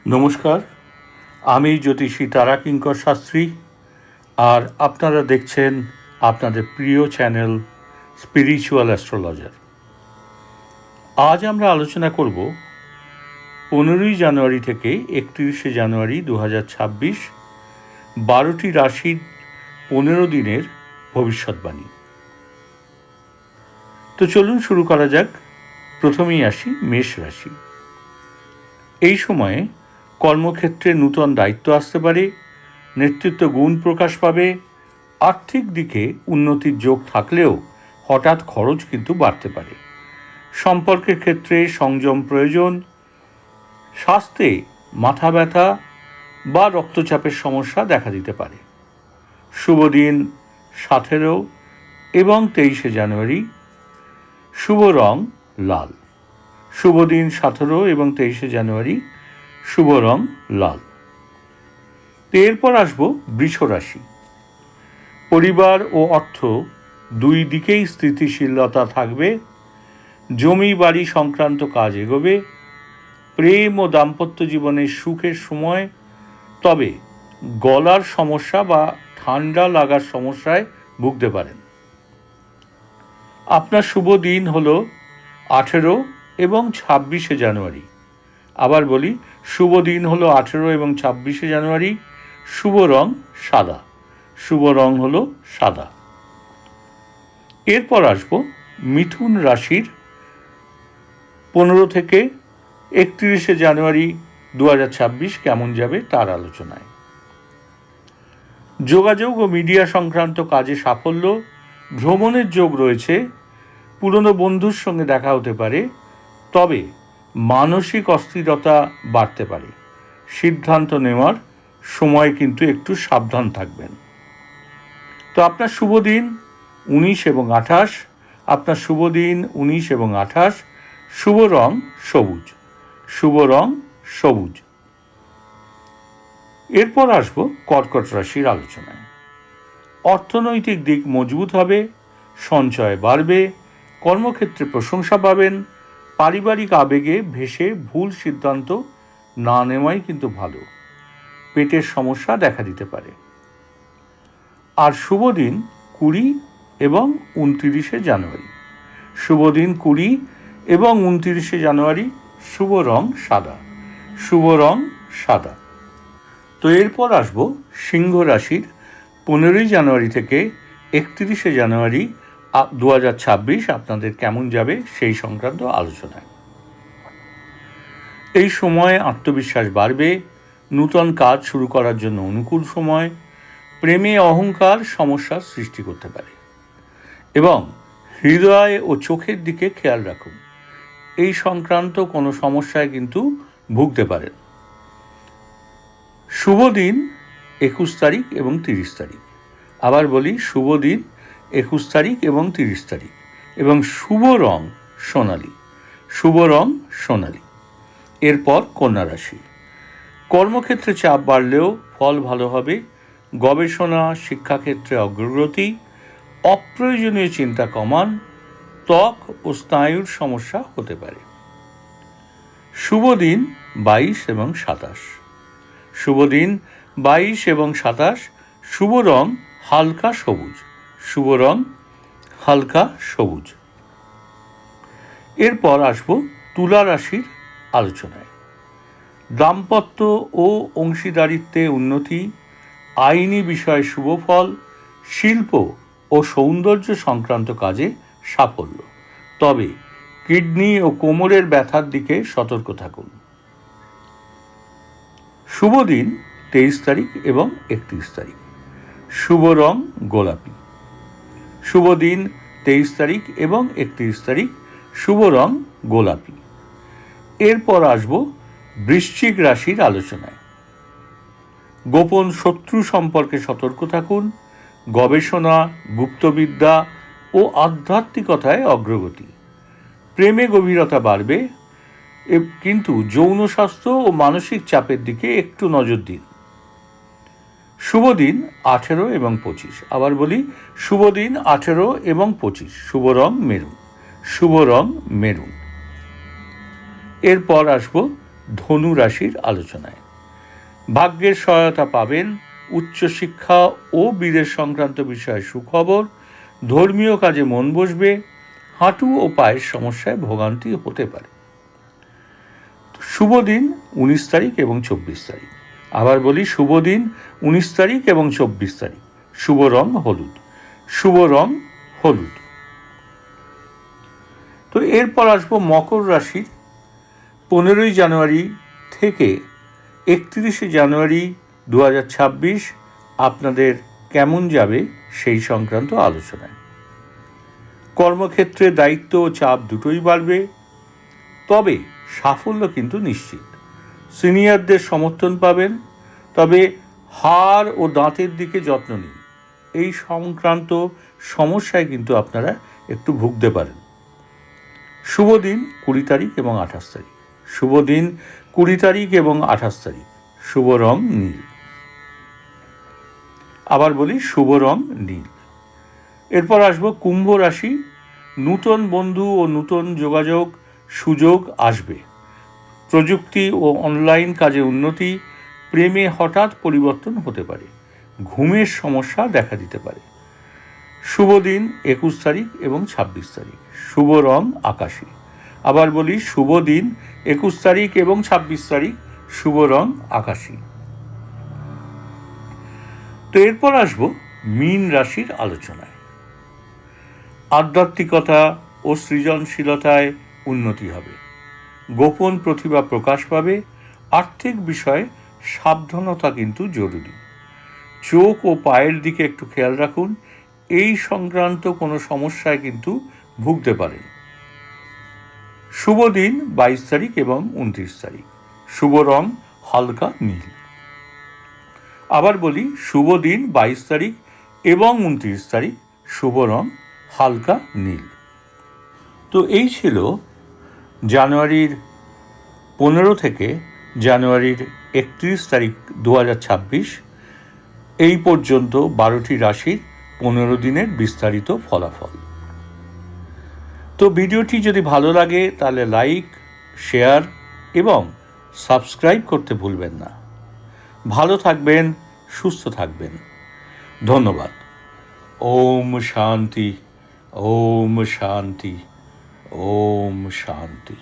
নমস্কার, আমি জ্যোতিষী তারাকিঙ্কর শাস্ত্রী, আর আপনারা দেখছেন আপনাদের প্রিয় চ্যানেল স্পিরিচুয়াল অ্যাস্ট্রোলজার। আজ আমরা আলোচনা করব 15ই জানুয়ারি থেকে 31শে জানুয়ারি 2026 12টি রাশির 15 দিনের ভবিষ্যৎবাণী। তো চলুন শুরু করা যাক। প্রথমেই আসি মেষ রাশি। এই সময়ে কর্মক্ষেত্রে নূতন দায়িত্ব আসতে পারে, নেতৃত্ব গুণ প্রকাশ পাবে, আর্থিক দিকে উন্নতির যোগ থাকলেও হঠাৎ খরচ কিন্তু বাড়তে পারে। সম্পর্কের ক্ষেত্রে সংযম প্রয়োজন। স্বাস্থ্যে মাথা ব্যথা বা রক্তচাপের সমস্যা দেখা দিতে পারে। শুভ দিন 17 এবং 23শে জানুয়ারি। শুভ রং লাল। শুভ দিন 17 এবং 23শে জানুয়ারি। শুভ রং লাল। এরপর আসব বৃষ রাশি। পরিবার ও অর্থ দুই দিকেই স্থিতিশীলতা থাকবে। জমি বাড়ি সংক্রান্ত কাজ এগোবে। প্রেম ও দাম্পত্য জীবনের সুখের সময়, তবে গলার সমস্যা বা ঠান্ডা লাগার সমস্যায় ভুগতে পারেন। আপনার শুভ দিন হল 18 এবং 26শে জানুয়ারি। আবার বলি, শুভ দিন হল 18 এবং 26শে জানুয়ারি। শুভ রং সাদা। শুভ রং হল সাদা। এরপর আসব মিথুন রাশির 15 থেকে 31শে জানুয়ারি 2026 কেমন যাবে তার আলোচনায়। যোগাযোগ ও মিডিয়া সংক্রান্ত কাজে সাফল্য, ভ্রমণের যোগ রয়েছে, পুরনো বন্ধুর সঙ্গে দেখা হতে পারে, তবে মানসিক অস্থিরতা বাড়তে পারে। সিদ্ধান্ত নেওয়ার সময় কিন্তু একটু সাবধান থাকবেন। তো আপনার শুভ দিন 19 এবং 28। আপনার শুভ দিন 19 এবং 28। শুভ রং সবুজ। শুভ রং সবুজ। এরপর আসব কর্কট রাশির আলোচনায়। অর্থনৈতিক দিক মজবুত হবে, সঞ্চয় বাড়বে, কর্মক্ষেত্রে প্রশংসা পাবেন। পারিবারিক আবেগে ভেসে ভুল সিদ্ধান্ত না নেওয়াই কিন্তু ভালো। পেটের সমস্যা দেখা দিতে পারে। আর শুভ দিন 20 এবং 29শে জানুয়ারি। শুভ দিন 20 এবং 29শে জানুয়ারি। শুভ রং সাদা। শুভ রং সাদা। তো এরপর আসব সিংহ রাশির 15ই জানুয়ারি থেকে 31শে জানুয়ারি 2026 আপনাদের কেমন যাবে সেই সংক্রান্ত আলোচনায়। এই সময়ে আত্মবিশ্বাস বাড়বে, নূতন কাজ শুরু করার জন্য অনুকূল সময়। প্রেমে অহংকার সমস্যার সৃষ্টি করতে পারে এবং হৃদয় ও চোখের দিকে খেয়াল রাখুন। এই সংক্রান্ত কোনো সমস্যায় কিন্তু ভুগতে পারেন। শুভ দিন 21 তারিখ এবং 30 তারিখ। আবার বলি, শুভ দিন 21 তারিখ এবং 30 তারিখ এবং শুভ রং সোনালী। শুভ রং সোনালী। এরপর কন্যা রাশি। কর্মক্ষেত্রে চাপ বাড়লেও ফল ভালো হবে। গবেষণা শিক্ষাক্ষেত্রে অগ্রগতি। অপ্রয়োজনীয় চিন্তা কমান। ত্বক ও স্নায়ুর সমস্যা হতে পারে। শুভ দিন 22 এবং 27। শুভ দিন 22 এবং 27। শুভ রং হালকা সবুজ। শুভ রং হালকা সবুজ। এরপর আসব তুলা রাশির আলোচনায়। দাম্পত্য ও অংশীদারিত্বে উন্নতি, আইনি বিষয়ে শুভ ফল, শিল্প ও সৌন্দর্য সংক্রান্ত কাজে সাফল্য, তবে কিডনি ও কোমরের ব্যথার দিকে সতর্ক থাকুন। শুভ দিন 23 তারিখ এবং 31 তারিখ। শুভ রং গোলাপি। শুভ দিন 23 তারিখ এবং 31 তারিখ। শুভ রং গোলাপি। এরপর আসব বৃশ্চিক রাশির আলোচনায়। গোপন শত্রু সম্পর্কে সতর্ক থাকুন। গবেষণা, গুপ্তবিদ্যা ও আধ্যাত্মিকতায় অগ্রগতি। প্রেমে গভীরতা বাড়বে, কিন্তু যৌন স্বাস্থ্য ও মানসিক চাপের দিকে একটু নজর দিন। শুভ দিন 18 এবং 25। আবার বলি, শুভ দিন 18 এবং 25। শুভ রং মেরুন। শুভ রং মেরুন। এরপর আসব ধনু রাশির আলোচনায়। ভাগ্যের সহায়তা পাবেন, উচ্চশিক্ষা ও বিদেশ সংক্রান্ত বিষয়ে সুখবর, ধর্মীয় কাজে মন বসবে, হাঁটু ও পায়ের সমস্যায় ভোগান্তি হতে পারে। শুভ দিন 19 তারিখ এবং 24 তারিখ। আবার বলি, শুভ দিন 19 তারিখ এবং 24 তারিখ। শুভ রং হলুদ। শুভ রং হলুদ। তো এরপর আসবো মকর রাশির 15ই জানুয়ারি থেকে 31শে জানুয়ারি 2026 আপনাদের কেমন যাবে সেই সংক্রান্ত আলোচনায়। কর্মক্ষেত্রে দায়িত্ব ও চাপ দুটোই বাড়বে, তবে সাফল্য কিন্তু নিশ্চিত। সিনিয়রদের সমর্থন পাবেন, তবে হাড় ও দাঁতের দিকে যত্ন নিন। এই সংক্রান্ত সমস্যায় কিন্তু আপনারা একটু ভুগতে পারেন। শুভ দিন 20 তারিখ এবং 28 তারিখ। শুভ দিন 20 তারিখ এবং 28 তারিখ। শুভ রং নীল। আবার বলি, শুভ রং নীল। এরপর আসবো কুম্ভ রাশি। নূতন বন্ধু ও নূতন যোগাযোগ সুযোগ আসবে। প্রযুক্তি ও অনলাইন কাজে উন্নতি, প্রেমে হঠাৎ পরিবর্তন হতে পারে, ঘুমের সমস্যা দেখা দিতে পারে। শুভ দিন 21 তারিখ এবং 26 তারিখ। শুভ রং আকাশী। আবার বলি, শুভ দিন 21 তারিখ এবং 26 তারিখ। শুভ রং আকাশী। তো এরপর আসবো মীন রাশির আলোচনায়। আধ্যাত্মিকতা ও সৃজনশীলতায় উন্নতি হবে, গোপন প্রতিভা প্রকাশ পাবে। আর্থিক বিষয়ে সাবধানতা কিন্তু জরুরি। চোখ ও পায়ের দিকে একটু খেয়াল রাখুন, এই সংক্রান্ত কোনো সমস্যায় কিন্তু ভুগতে পারেন। শুভ দিন 22 তারিখ এবং 29 তারিখ। শুভ রং হালকা নীল। আবার বলি, শুভ দিন 22 তারিখ এবং 29 তারিখ। শুভ রং হালকা নীল। তো এই ছিল জানুয়ারির 15 থেকে জানুয়ারির 31 তারিখ 2026 এই পর্যন্ত 12টি রাশির 15 দিনের বিস্তারিত ফলাফল। তো ভিডিওটি যদি ভালো লাগে তাহলে লাইক, শেয়ার এবং সাবস্ক্রাইব করতে ভুলবেন না। ভালো থাকবেন, সুস্থ থাকবেন। ধন্যবাদ। ওম শান্তি, ওম শান্তি, ওম শান্তি।